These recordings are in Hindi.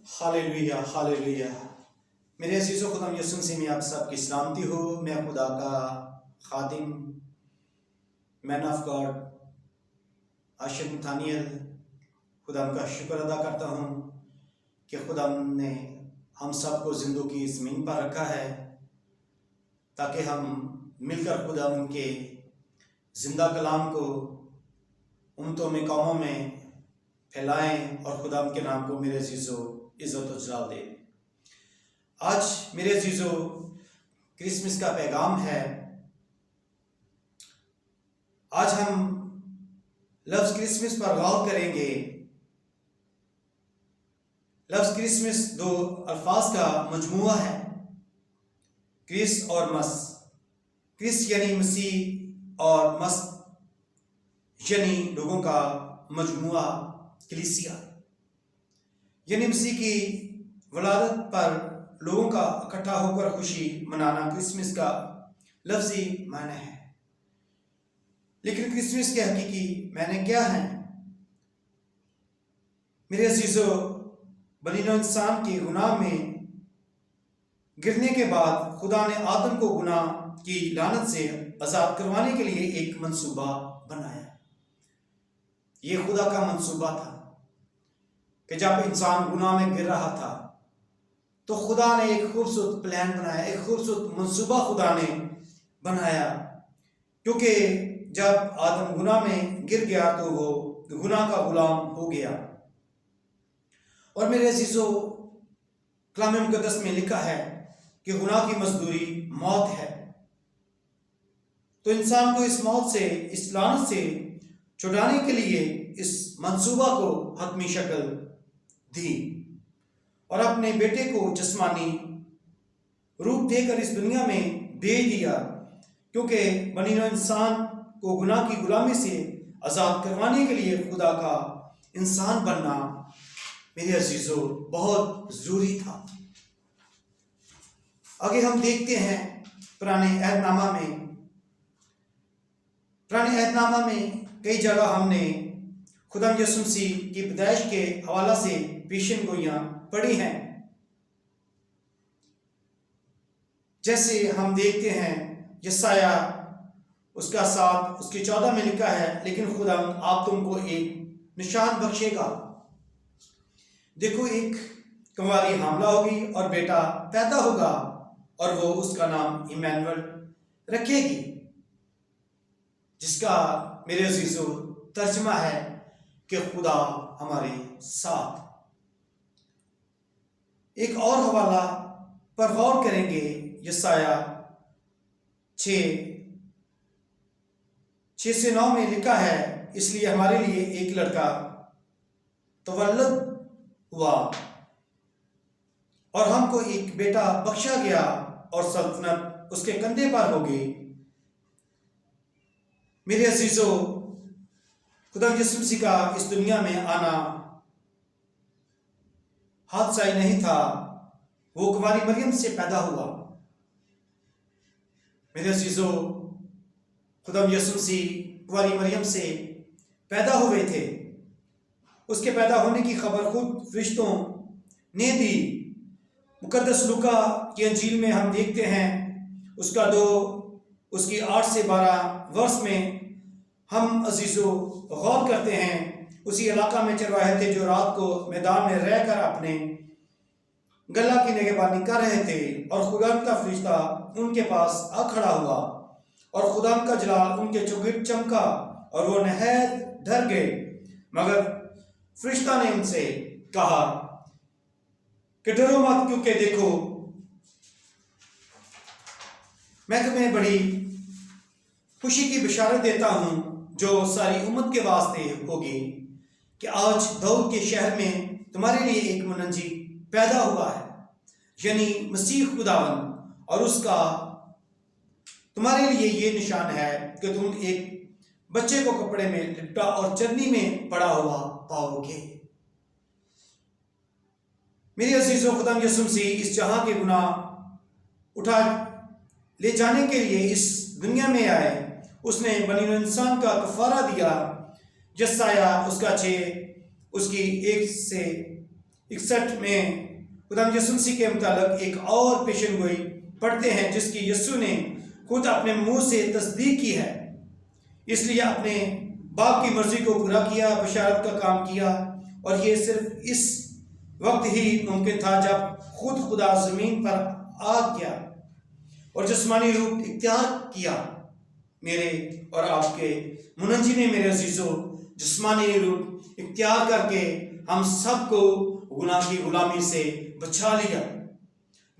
Hallelujah hallelujah. मेरे अज़ीज़ो खुदा यसुम से मैं आप सबकी सलामती हो। मैं खुदा का खादिम मैन ऑफ गॉड आशिफ मुथानियल खुदा का शुक्र अदा करता हूँ कि खुदा ने हम सबको ज़िंदगी की ज़मीन पर रखा है ताकि हम मिलकर खुदा उनके ज़िंदा कलाम को उम्मतों में कौमों में फैलाएं और खुदा उनके नाम को मेरे अज़ीज़ो इज़्ज़त और जलाल दे। आज मेरे अज़ीज़ो क्रिसमस का पैगाम है। आज हम लफ्ज़ क्रिसमस पर गौर करेंगे। लफ्ज़ क्रिसमस दो अल्फाज का मजमुआ है, क्रिस और मस। क्रिस यानी मसीह और मस यानी लोगों का मजमुआ, कलीसिया यानी मसीह की वलादत पर लोगों का इकट्ठा होकर खुशी मनाना क्रिसमस का लफ्ज़ी मायने है। लेकिन क्रिसमस के हकीकी मायने क्या हैं? मेरे अज़ीज़ो, बनीनो इंसान के गुनाह में गिरने के बाद खुदा ने आदम को गुनाह की लानत से आज़ाद करवाने के लिए एक मंसूबा बनाया। ये खुदा का मंसूबा था कि जब इंसान गुनाह में गिर रहा था तो खुदा ने एक खूबसूरत प्लान बनाया, एक खूबसूरत मंसूबा खुदा ने बनाया। क्योंकि जब आदम गुनाह में गिर गया तो वो गुनाह का गुलाम हो गया। और मेरे अज़ीज़ों, कलाम मुक़द्दस में लिखा है कि गुनाह की मजदूरी मौत है। तो इंसान को इस मौत से, इस लानत से छुड़ाने के लिए इस मंसूबा को हतमी शक्ल दी और अपने बेटे को जिस्मानी रूप देकर इस दुनिया में भेज दिया। क्योंकि बनीनो इंसान को गुनाह की गुलामी से आज़ाद करवाने के लिए खुदा का इंसान बनना मेरे अज़ीज़ों बहुत ज़रूरी था। आगे हम देखते हैं पुराने अहदनामा में कई जगह हमने खुदा यसुम मसीह की पैदाइश के हवाला से पेशन गोइयां पढ़ी हैं। जैसे हम देखते हैं यसाया उसका 7 उसके 14 में लिखा है, लेकिन खुदा आप तुमको एक निशान बख्शेगा। देखो, एक कुंवारी हामला होगी और बेटा पैदा होगा और वो उसका नाम इमैनुअल रखेगी, जिसका मेरे अज़ीज़ों तर्जमा है कि खुदा हमारे साथ। एक और हवाला पर गौर करेंगे, यसाया 6 से 9 में लिखा है, इसलिए हमारे लिए एक लड़का तवल्लुद हुआ और हमको एक बेटा बख्शा गया और सल्तनत उसके कंधे पर होगी। मेरे अज़ीज़ों, खुदा यसुम मसीह का इस दुनिया में आना हादसा ही नहीं था, वो कुंवारी मरियम से पैदा हुआ। मेरे अज़ीज़ों, खुदा यसुम मसीह कुंवारी मरियम से पैदा हुए थे। उसके पैदा होने की खबर खुद फरिश्तों ने दी। मुकद्दस लूका की अंजील में हम देखते हैं उसका 2 उसकी 8 से 12 वर्ष में हम अज़ीज़ों गौर करते हैं। उसी इलाका में चरवाहे थे जो रात को मैदान में रहकर अपने गला की निगहबानी कर रहे थे और खुदा का फरिश्ता उनके पास आ खड़ा हुआ और खुदा का जलाल उनके चौगिर्द चमका और वो नहायत डर गए। मगर फरिश्ता ने उनसे कहा कि डरो मत, क्योंकि देखो मैं तुम्हें बड़ी खुशी की बिशारत देता हूं जो सारी उम्मत के वास्ते होगी कि आज दाऊद के शहर में तुम्हारे लिए एक मुनज्जी पैदा हुआ है, यानी मसीह खुदावन। और उसका तुम्हारे लिए ये निशान है कि तुम एक बच्चे को कपड़े में लिपटा और चरनी में पड़ा हुआ पाओगे। मेरे अज़ीज़ों, खुदा यसुम मसीह इस जहां के गुनाह उठा ले जाने के लिए इस दुनिया में आए। उसने बनीनो इंसान का कफारा दिया। यसाया उसका 6 उसकी 1 से 61 में खुदा यीशु मसीह के मुताबिक एक और पेशन गोई पढ़ते हैं जिसकी यीशु ने खुद अपने मुंह से तस्दीक की है। इसलिए अपने बाप की मर्जी को पूरा किया, बशारत का काम किया, और ये सिर्फ इस वक्त ही मुमकिन था जब खुद खुदा जमीन पर आ गया और जिस्मानी रूप इख्तियार किया। मेरे और आपके मुनजी ने, मेरे अजीजों, जिस्मानी रूप इख्तियार करके हम सबको गुनाह की गुलामी से बचा लिया,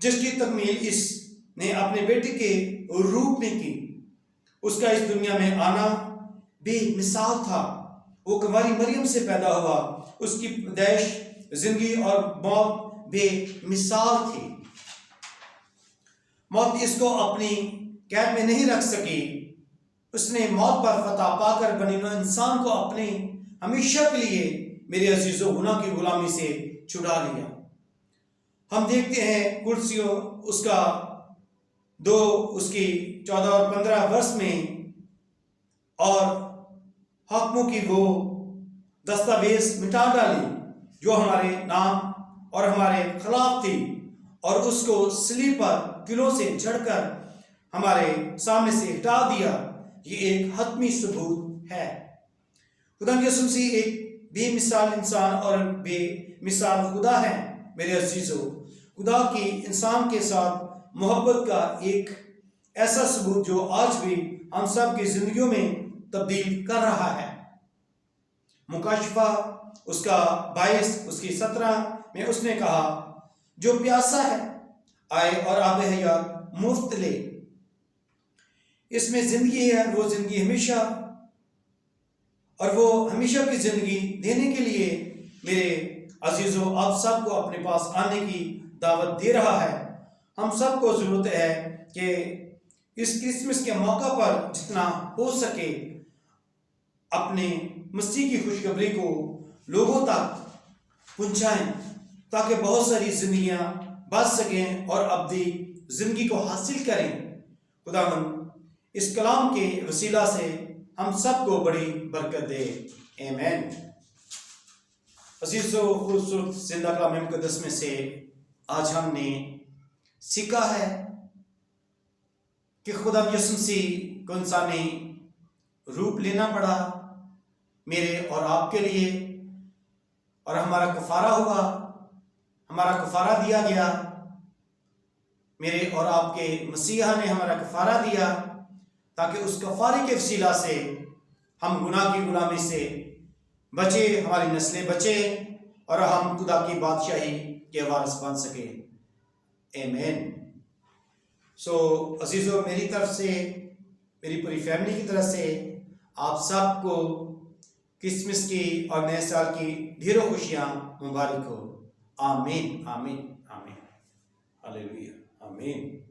जिसकी तकमील इसने अपने बेटे के रूप में की। उसका इस दुनिया में आना बेमिसाल था। वो कुंवारी मरियम से पैदा हुआ। उसकी पैदाइश, जिंदगी और मौत बेमिसाल थी। मौत इसको अपनी कैद में नहीं रख सकी। उसने मौत पर फतह पाकर बनी नौ इंसान को अपने हमेशा के लिए, मेरे अजीजों, गुनाह की गुलामी से छुड़ा लिया। हम देखते हैं कुर्सियों उसका 2 उसकी 14 और 15 वर्ष में, और हकमों की वो दस्तावेज मिटा डाली जो हमारे नाम और हमारे खिलाफ थी, और उसको सलीब पर किलों से झड़कर हमारे सामने से हटा दिया। ये एक हतमी सबूत है। खुदा यीशु मसीह एक बेमिसाल इंसान और बेमिसाल खुदा है। मेरे अजीजों, खुदा की इंसान के साथ मोहब्बत का एक ऐसा सबूत जो आज भी हम सब की जिंदगियों में तब्दील कर रहा है। मुकाशफा उसका 22 उसकी 17 में उसने कहा, जो प्यासा है आए और आब हयात मुफ्त ले। इसमें जिंदगी है, वो जिंदगी हमेशा, और वो हमेशा की जिंदगी देने के लिए मेरे अजीजों आप सबको अपने पास आने की दावत दे रहा है। हम सबको जरूरत है कि इस क्रिसमस के मौका पर जितना हो सके अपने मसीह की खुशखबरी को लोगों तक पहुंचाएं, ताकि बहुत सारी जिंदगियां बच सकें और अब्दी जिंदगी को हासिल करें। खुदावंद इस कलाम के वसीला से हम सबको बड़ी बरकत दे। आमीन। अजीजों, खूबसूरत जिंदा कलाम मुकद्दस में से आज हमने सीखा है कि खुदा यीशु मसीह को इंसानी रूप लेना पड़ा मेरे और आपके लिए, और हमारा कफारा हुआ, हमारा कफारा दिया गया। मेरे और आपके मसीहा ने हमारा कफारा दिया ताकि उस कफारे के वसीला से हम गुनाह की गुलामी से बचे, हमारी नस्लें बचे, और हम खुदा की बादशाही के वारिस बन सके। आमीन। सो अजीजों, मेरी तरफ से, मेरी पूरी फैमिली की तरफ से आप सबको क्रिसमस की और नए साल की ढेरों खुशियां मुबारक हो। आमीन, आमीन, आमीन। हालेलुया, आमीन।